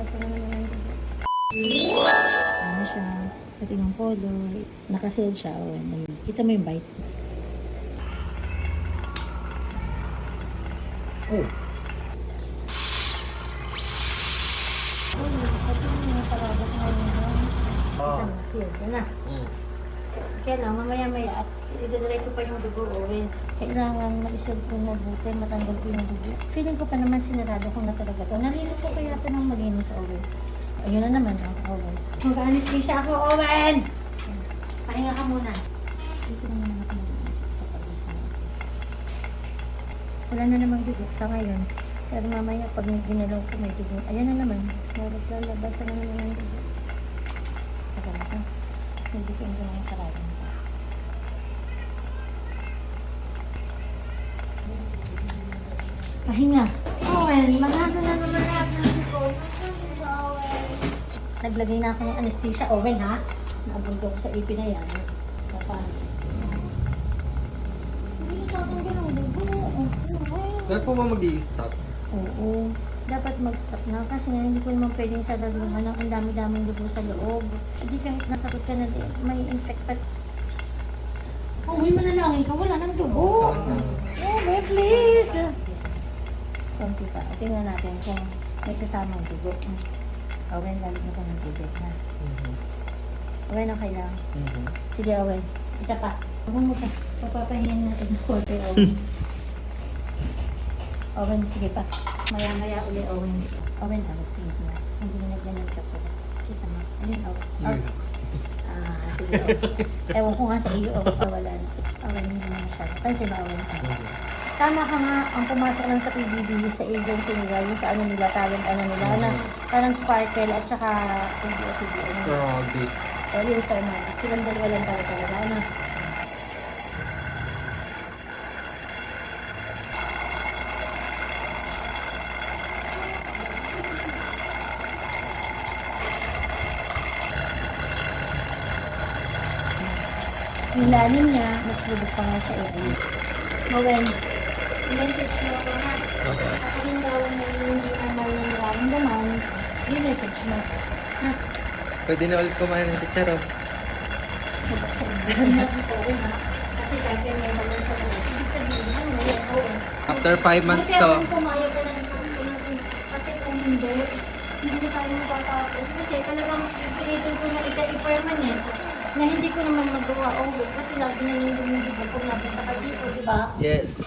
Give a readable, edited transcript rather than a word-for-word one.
Lalabas na naman ang dugo. Ano siya? Pati ng color. Nakasil siya. O, kita mo yung bite. Oh. Kasi mga sarado ko ngayon. Kita mo, seal ka na. Kaya lang, mamaya-maya at idadiretso pa yung dugo, Owen. Kailangan ma-seal ko mabuti, matanggal ko yung dugo. Feeling ko pa naman sinarado ko na talaga to. Nalinis ko kaya ito ng malinis, Owen. Ayun na naman, Owen. Mag-anesthesia ako, Owen! Pahinga ka muna. Dito naman ako sa pagkakas. Wala na namang dugo sa ngayon. Pero mamaya, pag ginalaw ko, may dugo. Ayan na naman. Lalabas na naman ang dugo. Saka na ka. Nagbikin ko na yung karayang ko. Pahinga. Owen, maganda na naman natin ko. Naglagay na ako ng anesthesia. Owen, ha? Naabunto ko sa ipin na yan. Sa pan. Hindi na tatanggal ang dugo. Dapat po ba mag-i-stop? Oo. Dapat mag-stop na kasi nga hindi ko naman pwedeng sa daluman ng ang dami-daming dugo sa loob. Hindi kahit natakot ka na din, may infect pa. Oh, may manalangin ka, wala nang dugo. Oh, babe, please. Konti pa. Tingnan natin kung may sasamang dugo. Owen, lalit mo ka ng tubig, ha? Owen, okay lang. Sige, Owen. Isa pa. Huwag mo pa. Papapahingan natin ng konti, Owen. Owen, sige pa. Maya-maya uli, Owen. Owen, awag tingin na. Hindi na naglaman ka po. Kita mo. Ayun, Owen. Sige, Owen. Ewan ko nga sa iyo, Owen. Wala na. Owen, hindi na masyado. Kasi ba, Owen? Tama ka nga, ang pumasok lang sa PBB sa agency nila, yung sa ano nila, talent ano nila, na parang sparkle at saka PBO. Grabe. O, yun, Sir Magic. Silang dalawa lang talaga. Ano? Yung lalim niya, mas lubog pa nga sa iyo. Owen, i-message mo ako ha. At yung daw na hindi naman yung nararamdaman, i-message mo. Ha? Pwede na ulit kumain ng chicharon. Kasi dati may balon sa buhay. Ibig sabihin na, ngayon, Owen. After 5 months Kasi to. kung pumayag ka na kasi kung hindi tayo matatapos. Kasi talagang pinitin ko na i-permanent na hindi ko naman magawa. Kasi lagi na yung dumidibo kung napunta ka dito, di ba? Yes.